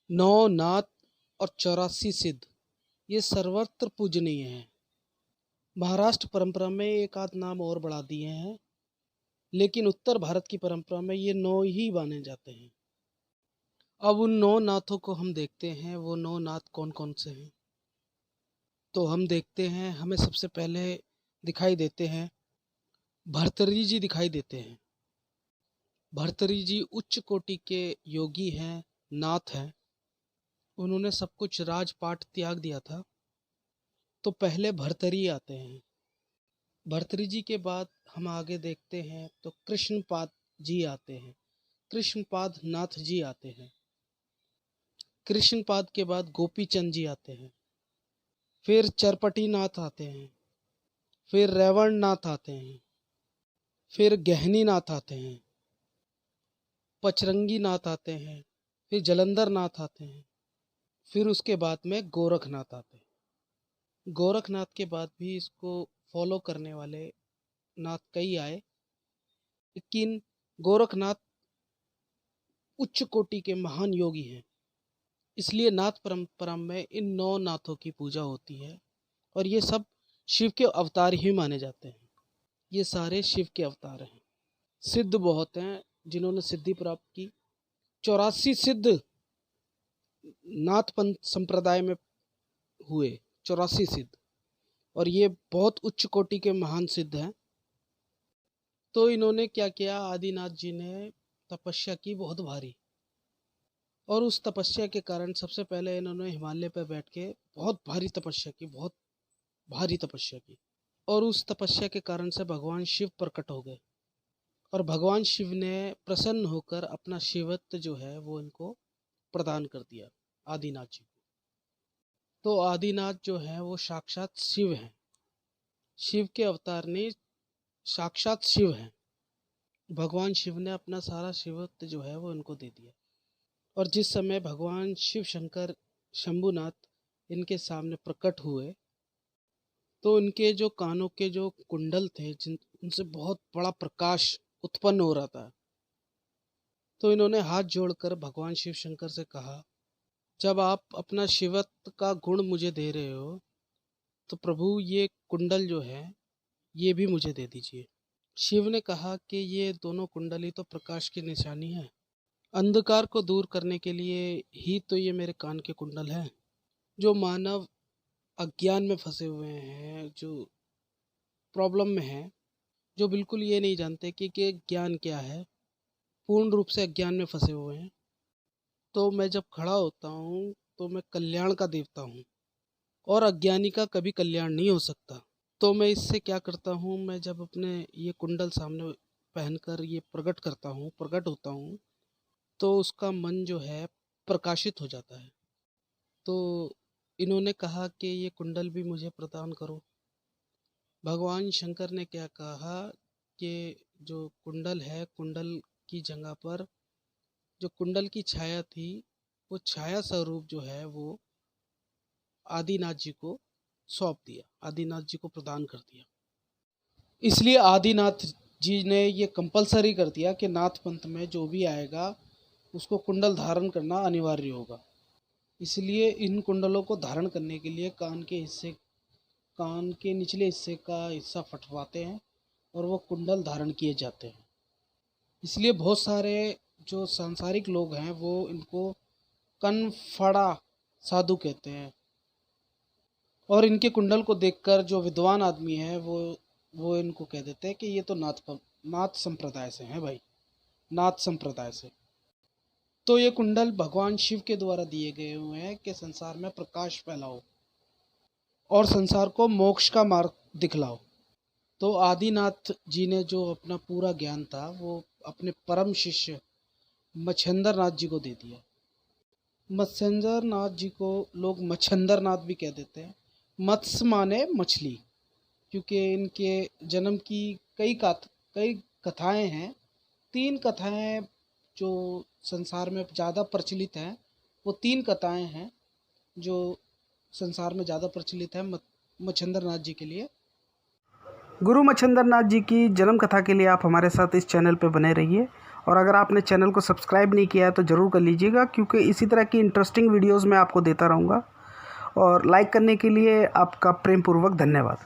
नौ नाथ और 84 सिद्ध ये सर्वत्र पूजनीय हैं। महाराष्ट्र परंपरा में एक आध नाम और बढ़ा दिए हैं, लेकिन उत्तर भारत की परंपरा में ये 9 ही माने जाते हैं। अब उन 9 नाथों को हम देखते हैं, वो 9 नाथ कौन-कौन से हैं। तो हम देखते हैं, हमें सबसे पहले दिखाई देते हैं, भर्तृहरि जी दिखाई देते हैं। भर्तृहरि जी उच्च कोटि के योगी हैं, नाथ हैं। उन्होंने सब कुछ राजपाट त्याग दिया था, तो पहले भर्तृहरि आते हैं। भर्तृहरि जी के बाद हम आगे देखते हैं तो कृष्णपाद जी आते हैं। कृष्णपाद नाथ जी आते हैं। कृष्णपाद के बाद गोपीचंद जी आते हैं। फिर चरपटी नाथ आते हैं। फिर रेवण नाथ आते हैं। फिर गहनी नाथ आते हैं। पचरंगी नाथ आते हैं। फिर जलंधर नाथ आते हैं। फिर उसके बाद में गोरखनाथ आते हैं। गोरखनाथ के बाद भी इसको फॉलो करने वाले नाथ कई आए, लेकिन गोरखनाथ उच्च कोटि के महान योगी हैं। इसलिए नाथ परंपरा में इन 9 नाथों की पूजा होती है और ये सब शिव के अवतार ही माने जाते हैं। ये सारे शिव के अवतार हैं। सिद्ध बहुत हैं जिन्होंने सिद्धि प्राप्त की। 84 सिद्ध नाथ पंथ संप्रदाय में हुए। 84 सिद्ध, और ये बहुत उच्च कोटि के महान सिद्ध हैं। तो इन्होंने क्या किया, आदिनाथ जी ने तपस्या की बहुत भारी, और उस तपस्या के कारण सबसे पहले इन्होंने हिमालय पर बैठ के बहुत भारी तपस्या की, बहुत भारी तपस्या की। और उस तपस्या के कारण से भगवान शिव प्रकट हो गए, और भगवान शिव ने प्रसन्न होकर अपना शिवत्व जो है वो इनको प्रदान कर दिया, आदिनाथ जी को। तो आदिनाथ जो है वो साक्षात शिव हैं। शिव के अवतार नहीं, साक्षात शिव हैं। भगवान शिव ने अपना सारा शिवत्व जो है वो इनको दे दिया। और जिस समय भगवान शिव शंकर शंभुनाथ इनके सामने प्रकट हुए, तो इनके जो कानों के जो कुंडल थे, जिन उनसे बहुत बड़ा प्रकाश उत्पन्न हो रहा था। तो इन्होंने हाथ जोड़कर भगवान शिव शंकर से कहा, जब आप अपना शिवत्व का गुण मुझे दे रहे हो, तो प्रभु ये कुंडल जो है ये भी मुझे दे दीजिए। शिव ने कहा कि ये दोनों कुंडली तो प्रकाश की निशानी है, अंधकार को दूर करने के लिए ही तो ये मेरे कान के कुंडल हैं। जो मानव अज्ञान में फंसे हुए हैं, जो प्रॉब्लम में हैं, जो बिल्कुल ये नहीं जानते कि ज्ञान क्या है, पूर्ण रूप से अज्ञान में फंसे हुए हैं, तो मैं जब खड़ा होता हूँ तो मैं कल्याण का देवता हूँ, और अज्ञानी का कभी कल्याण नहीं हो सकता। तो मैं इससे क्या करता हूँ, मैं जब अपने ये कुंडल सामने पहनकर ये प्रकट होता हूँ, तो उसका मन जो है प्रकाशित हो जाता है। तो इन्होंने कहा कि ये कुंडल भी मुझे प्रदान करो। भगवान शंकर ने क्या कहा कि जो कुंडल है, कुंडल की जगह पर जो कुंडल की छाया थी, वो छाया स्वरूप जो है वो आदिनाथ जी को सौंप दिया, आदिनाथ जी को प्रदान कर दिया। इसलिए आदिनाथ जी ने ये कंपलसरी कर दिया कि नाथ पंथ में जो भी आएगा उसको कुंडल धारण करना अनिवार्य होगा। इसलिए इन कुंडलों को धारण करने के लिए कान के निचले हिस्से का हिस्सा फटवाते हैं और वो कुंडल धारण किए जाते हैं। इसलिए बहुत सारे जो सांसारिक लोग हैं वो इनको कनफड़ा साधु कहते हैं, और इनके कुंडल को देखकर जो विद्वान आदमी है वो इनको कह देते हैं कि ये तो नाथ संप्रदाय से हैं भाई, नाथ संप्रदाय से। तो ये कुंडल भगवान शिव के द्वारा दिए गए हुए हैं कि संसार में प्रकाश फैलाओ और संसार को मोक्ष का मार्ग दिखलाओ। तो आदिनाथ जी ने जो अपना पूरा ज्ञान था वो अपने परम शिष्य मच्छिंद्र नाथ जी को दे दिया। मच्छिंद्र नाथ जी को लोग मच्छिंद्र नाथ भी कह देते हैं। मत्स्य माने मछली, क्योंकि इनके जन्म की कई कथाएं हैं। 3 कथाएं जो संसार में ज़्यादा प्रचलित हैं, वो 3 कथाएं हैं जो संसार में ज़्यादा प्रचलित है मच्छिंद्र नाथ जी के लिए। गुरु मच्छिंद्र नाथ जी की जन्म कथा के लिए आप हमारे साथ इस चैनल पर बने रहिए और अगर आपने चैनल को सब्सक्राइब नहीं किया है तो ज़रूर कर लीजिएगा, क्योंकि इसी तरह की इंटरेस्टिंग वीडियोज़ मैं आपको देता रहूँगा। और लाइक करने के लिए आपका प्रेमपूर्वक धन्यवाद।